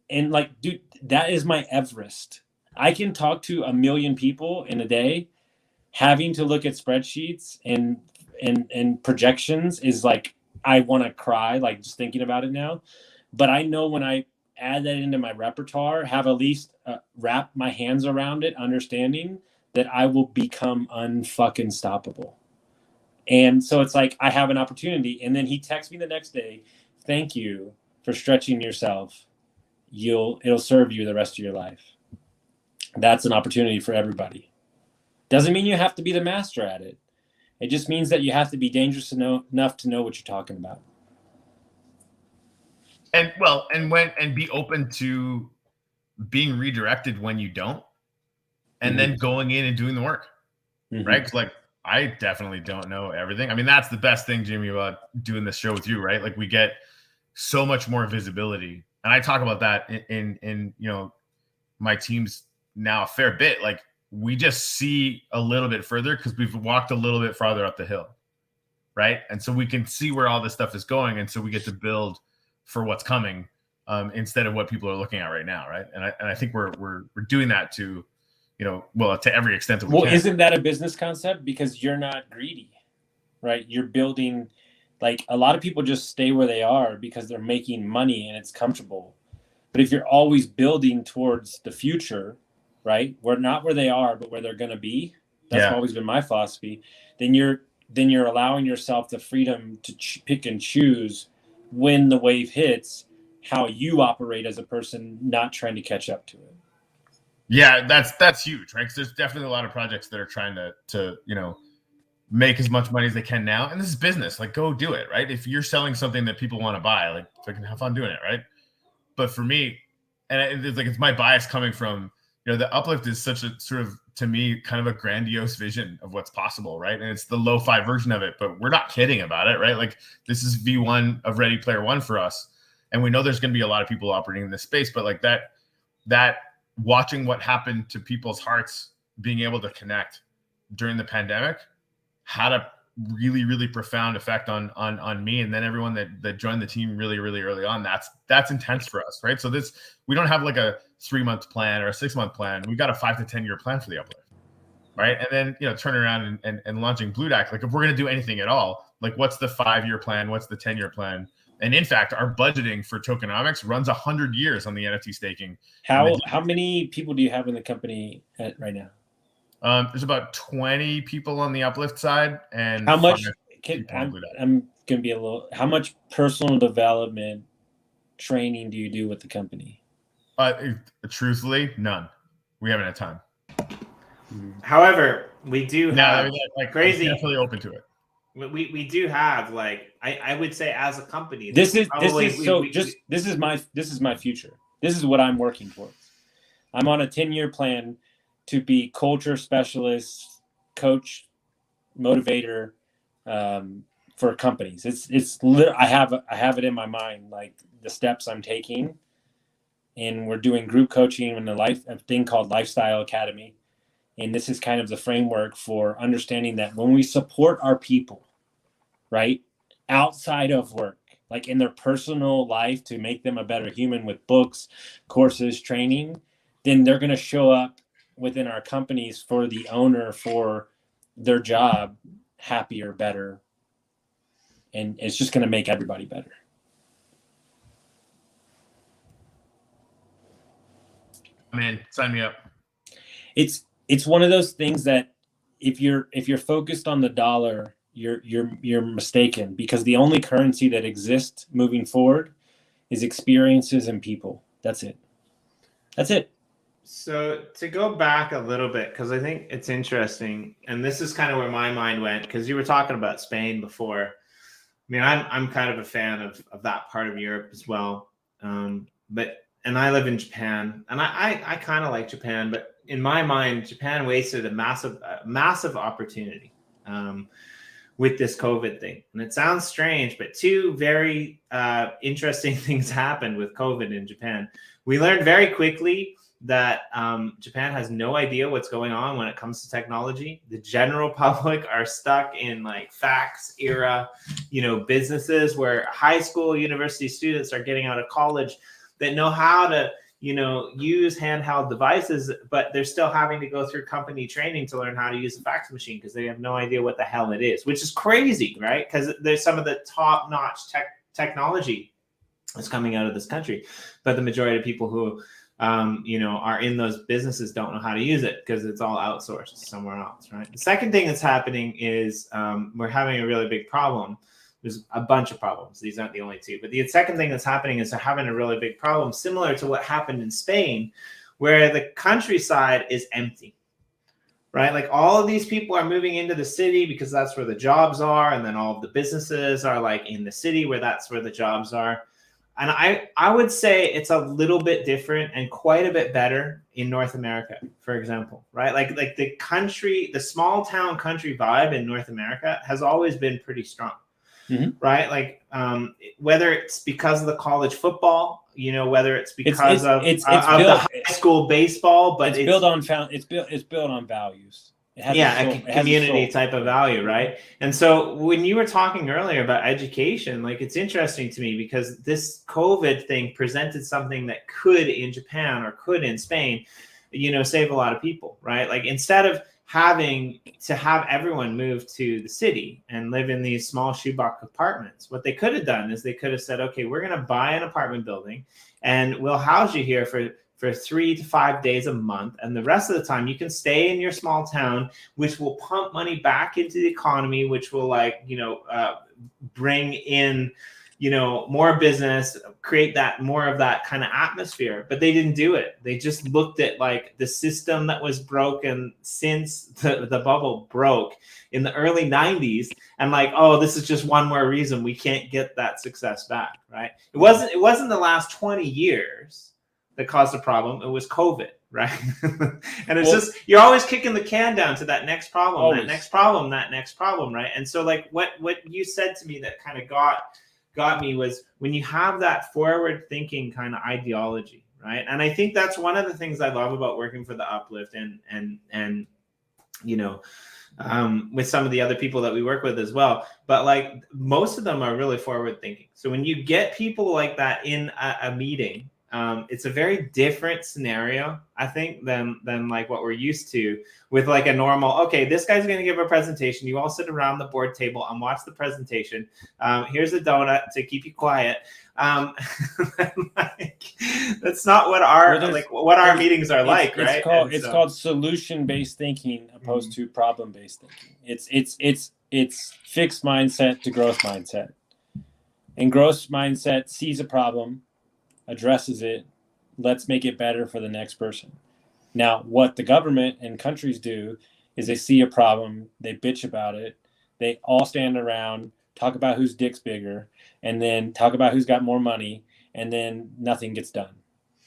like, dude, that is my Everest. I can talk to 1 million people in a day. Having to look at spreadsheets and projections is like, I want to cry, like, just thinking about it now. But I know when I add that into my repertoire, have at least wrap my hands around it, understanding that I will become unfucking stoppable. And so it's like, I have an opportunity. And then he texts me the next day, thank you for stretching yourself. It'll serve you the rest of your life. That's an opportunity for everybody. Doesn't mean you have to be the master at it. It just means that you have to be dangerous enough to know what you're talking about. And be open to being redirected when you don't, and then going in and doing the work, right? 'Cause like, I definitely don't know everything. I mean, that's the best thing, Jimmy, about doing this show with you, right? Like, we get so much more visibility, and I talk about that in my teams now a fair bit. Like, we just see a little bit further because we've walked a little bit farther up the hill, right? And so we can see where all this stuff is going, and so we get to build for what's coming instead of what people are looking at right now, right? And I think we're doing that to, to every extent that we can. Isn't that a business concept? Because you're not greedy, right? You're building, like, a lot of people just stay where they are because they're making money and it's comfortable. But if you're always building towards the future, right? We're not where they are, but where they're going to be. That's always been my philosophy. Then you're allowing yourself the freedom to pick and choose when the wave hits, how you operate as a person, not trying to catch up to it. Yeah, that's huge, right? Because there's definitely a lot of projects that are trying to make as much money as they can now. And this is business. Like, go do it, right? If you're selling something that people want to buy, like, fucking have fun doing it, right? But for me, and it's my bias coming from, the Uplift is such a sort of, to me, kind of a grandiose vision of what's possible, right? And it's the lo-fi version of it, but we're not kidding about it, right? Like, this is V1 of Ready Player One for us. And we know there's going to be a lot of people operating in this space, but like that watching what happened to people's hearts, being able to connect during the pandemic had a really, really profound effect on me. And then everyone that joined the team really, really early on, that's intense for us, right? So we don't have like a 3-month plan or a 6-month plan. We've got a 5 to 10 year plan for the Uplift, right? And then, turn around and launching Blue Dack. Like, if we're going to do anything at all, like, what's the 5-year plan? What's the 10-year plan? And in fact, our budgeting for tokenomics runs 100 years on the NFT staking. How many people do you have in the company right now? There's about 20 people on the Uplift side, and how much? I'm going to be a little. How much personal development training do you do with the company? Truthfully, none. We haven't had time. However, we do have crazy. I'm definitely open to it. We do have, like, I would say, as a company, this is my future. This is what I'm working towards. I'm on a 10-year plan to be culture specialist, coach, motivator for companies. I have it in my mind, like, the steps I'm taking, and we're doing group coaching in a thing called Lifestyle Academy. And this is kind of the framework for understanding that when we support our people, right, outside of work, like in their personal life to make them a better human with books, courses, training, then they're going to show up within our companies for the owner, for their job, happier, better. And it's just going to make everybody better. Man, sign me up. It's one of those things that if you're focused on the dollar, you're mistaken, because the only currency that exists moving forward is experiences and people. That's it. So to go back a little bit, because I think it's interesting, and this is kind of where my mind went, because you were talking about Spain before. I mean, I'm kind of a fan of that part of Europe as well. And I live in Japan, and I kind of like Japan, but in my mind, Japan wasted a massive opportunity with this COVID thing. And it sounds strange, but two very interesting things happened with COVID in Japan. We learned very quickly that Japan has no idea what's going on when it comes to technology. The general public are stuck in like fax era, businesses where high school, university students are getting out of college that know how to, use handheld devices, but they're still having to go through company training to learn how to use a fax machine because they have no idea what the hell it is, which is crazy, right? Because there's some of the top-notch technology that's coming out of this country, but the majority of people who are in those businesses don't know how to use it because it's all outsourced somewhere else, right? The second thing that's happening is we're having a really big problem. There's a bunch of problems. These aren't the only two. But the second thing that's happening is they're having a really big problem, similar to what happened in Spain, where the countryside is empty, right? Like all of these people are moving into the city because that's where the jobs are. And then all of the businesses are like in the city where that's where the jobs are. And I would say it's a little bit different and quite a bit better in North America, for example, right? Like the small town country vibe in North America has always been pretty strong. Mm-hmm. Right, like whether it's because of the college football, whether it's because of the high school baseball, but it's built on values. It has a community type of value, right? And so when you were talking earlier about education, like it's interesting to me because this COVID thing presented something that could in Japan or could in Spain, save a lot of people, right? Like instead of having to have everyone move to the city and live in these small shoebox apartments, what they could have done is they could have said, okay, we're going to buy an apartment building and we'll house you here for 3 to 5 days a month. And the rest of the time you can stay in your small town, which will pump money back into the economy, which will bring in, more business, create that more of that kind of atmosphere. But they didn't do it. They just looked at like the system that was broken since the bubble broke in the early 90s and like, oh, this is just one more reason we can't get that success back, right? It wasn't the last 20 years that caused the problem. It was COVID, right? And it's just, you're always kicking the can down to that next problem, that next problem, right? And so like what you said to me that kind of got me was when you have that forward thinking kind of ideology, right? And I think that's one of the things I love about working for the Uplift and with some of the other people that we work with as well. But like most of them are really forward thinking. So when you get people like that in a meeting, it's a very different scenario, I think, than like what we're used to with like a normal, okay, this guy's going to give a presentation. You all sit around the board table and watch the presentation. Here's a donut to keep you quiet. Like, that's not what our meetings are like, right? It's called solution-based thinking opposed to problem-based thinking. It's fixed mindset to growth mindset. And growth mindset sees a problem, addresses it, let's make it better for the next person. Now, what the government and countries do is they see a problem, they bitch about it, they all stand around, talk about whose dick's bigger, and then talk about who's got more money, and then nothing gets done.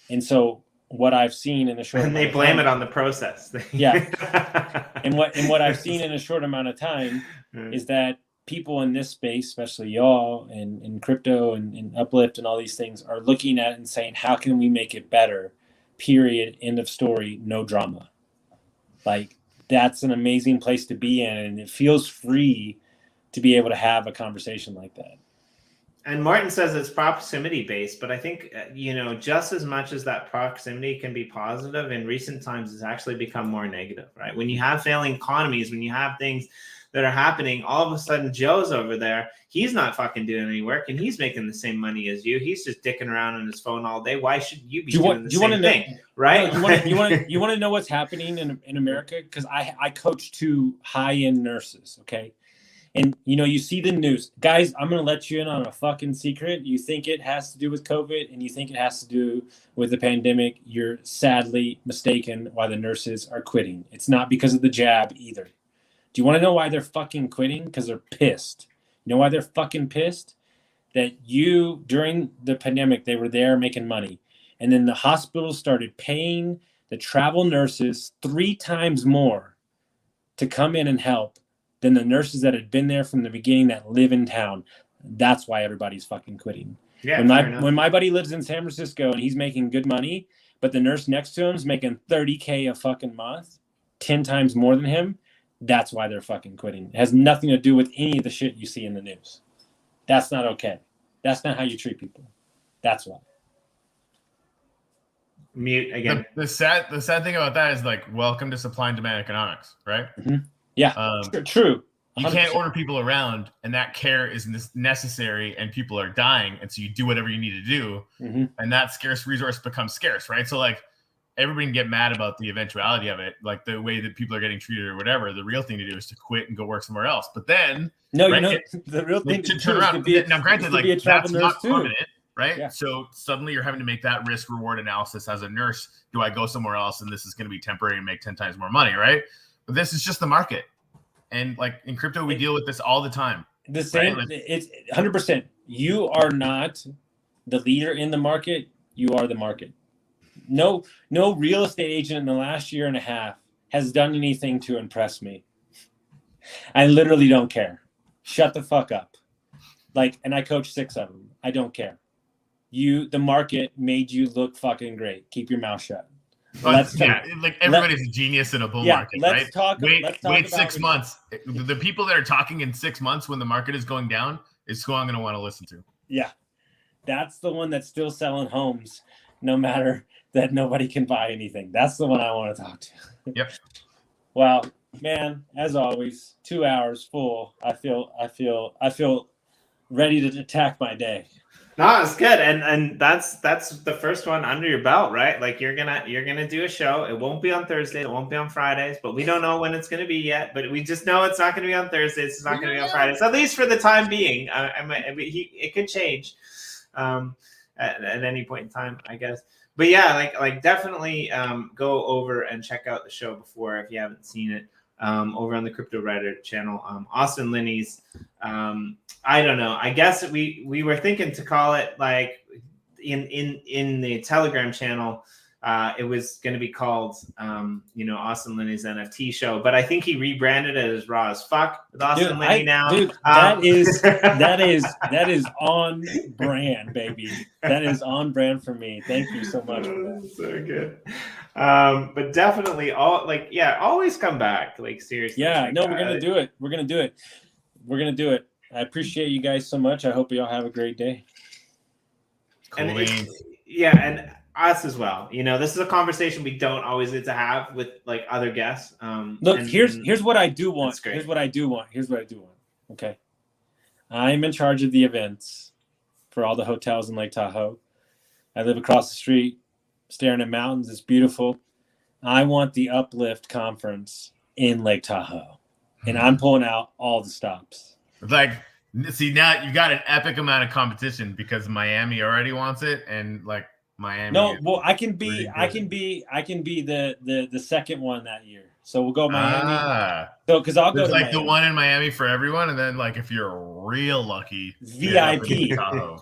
And so what I've seen in a short amount of time... And they blame it on the process. Yeah. And what I've seen in a short amount of time is that people in this space, especially y'all and crypto and Uplift and all these things, are looking at it and saying, how can we make it better? Period. End of story. No drama. Like, that's an amazing place to be in. And it feels free to be able to have a conversation like that. And Martin says it's proximity based, but I think, just as much as that proximity can be positive, in recent times it's actually become more negative, right? When you have failing economies, when you have things that are happening, all of a sudden Joe's over there, he's not fucking doing any work and he's making the same money as you. He's just dicking around on his phone all day. Why should you be doing the same thing? Right? You want to know what's happening in America? Because I coach 2 high-end nurses, okay? And, you see the news. Guys, I'm going to let you in on a fucking secret. You think it has to do with COVID and you think it has to do with the pandemic. You're sadly mistaken why the nurses are quitting. It's not because of the jab either. Do you want to know why they're fucking quitting? Because they're pissed. You know why they're fucking pissed? That during the pandemic, they were there making money. And then the hospitals started paying the travel nurses 3 times more to come in and help than the nurses that had been there from the beginning that live in town. That's why everybody's fucking quitting. Yeah, when my buddy lives in San Francisco and he's making good money, but the nurse next to him is making $30K a fucking month, 10 times more than him, that's why they're fucking quitting. It has nothing to do with any of the shit you see in the news. That's not okay. That's not how you treat people. That's why. Mute again. The sad thing about that is like, welcome to supply and demand economics, right? Mm-hmm. Yeah, true. 100%. You can't order people around, and that care is necessary, and people are dying, and so you do whatever you need to do, and that scarce resource becomes scarce, right? So like, everybody can get mad about the eventuality of it, like the way that people are getting treated or whatever. The real thing to do is to quit and go work somewhere else. But then, the real thing to turn around. Now, granted, like that's not permanent, right? Yeah. So suddenly you're having to make that risk reward analysis as a nurse. Do I go somewhere else, and this is going to be temporary and make 10 times more money, right? But this is just the market. And like in crypto, we deal with this all the time. The same, right? It's 100%. You are not the leader in the market. You are the market. No real estate agent in the last year and a half has done anything to impress me. I literally don't care. Shut the fuck up. And I coach 6 of them. I don't care. The market made you look fucking great. Keep your mouth shut. Everybody's a genius in a bull market, right? Wait 6 months. The people that are talking in 6 months when the market is going down is who I'm going to want to listen to. Yeah, that's the one that's still selling homes, no matter that nobody can buy anything. That's the one I want to talk to. Yep. Well, man, as always, 2 hours full. I feel ready to attack my day. No, it's good, and that's the first one under your belt, right? Like you're gonna do a show. It won't be on Thursday. It won't be on Fridays, but we don't know when it's gonna be yet. But we just know it's not gonna be on Thursdays. It's not gonna be on Fridays, at least for the time being. It could change at any point in time, I guess. But yeah, like definitely go over and check out the show before if you haven't seen it. Over on the Crypto Reddit channel, Austin Linney's. I don't know. I guess we were thinking to call it like in the Telegram channel. It was going to be called, Austin Linney's NFT show, but I think he rebranded it as Raw as Fuck with Austin Linney now. Dude, that is on brand, baby. That is on brand for me. Thank you so much for that. So good. But definitely always come back. Like seriously. Yeah, we're gonna do it. We're gonna do it. I appreciate you guys so much. I hope you all have a great day. Cool. And us as well. This is a conversation we don't always get to have with like other guests. Look, here's what I do want. Here's what I do want. Okay. I'm in charge of the events for all the hotels in Lake Tahoe. I live across the street, staring at mountains. It's beautiful. I want the Uplift conference in Lake Tahoe. And I'm pulling out all the stops. Like, see, now you got an epic amount of competition because Miami already wants it, and like Miami. No, well, I can be the second one that year. So we'll go Miami. So because I'll go to like Miami. The one in Miami for everyone, and then like if you're real lucky, VIP.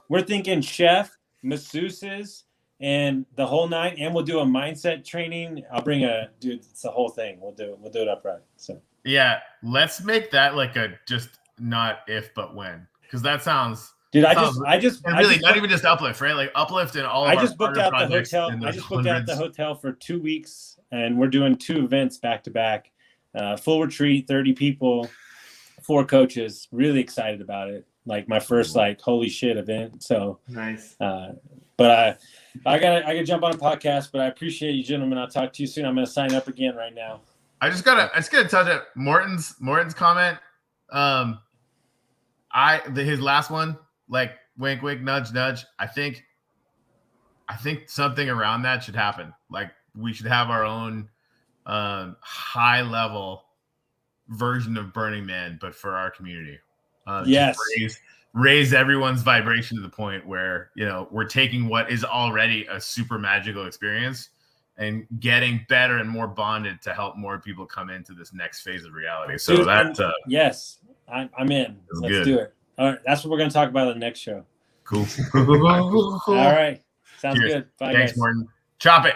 We're thinking chef, masseuses, and the whole night, and we'll do a mindset training. I'll bring it's the whole thing. We'll do it upright. So yeah, let's make that like a just. Not if, but when, because that sounds. Dude, I just not even just Uplift, right? Like Uplift and all. I just booked out the hotel. I just booked out the hotel for 2 weeks, and we're doing 2 events back to back. Full retreat, 30 people, 4 coaches. Really excited about it. like my first like holy shit event. So Nice. But I gotta jump on a podcast. But I appreciate you, gentlemen. I'll talk to you soon. I'm gonna sign up again right now. I just gotta touch it. Morton's comment. His last one, like wink, wink, nudge, nudge. I think something around that should happen. Like we should have our own high level version of Burning Man, but for our community. Yes. Raise everyone's vibration to the point where, you know, we're taking what is already a super magical experience and getting better and more bonded to help more people come into this next phase of reality. So dude, that's yes, I'm in. Let's good. do it. All right, that's what we're gonna talk about in the next show. Cool. All right, sounds Cheers. good. Bye, Thanks, guys. Morton. Chop it.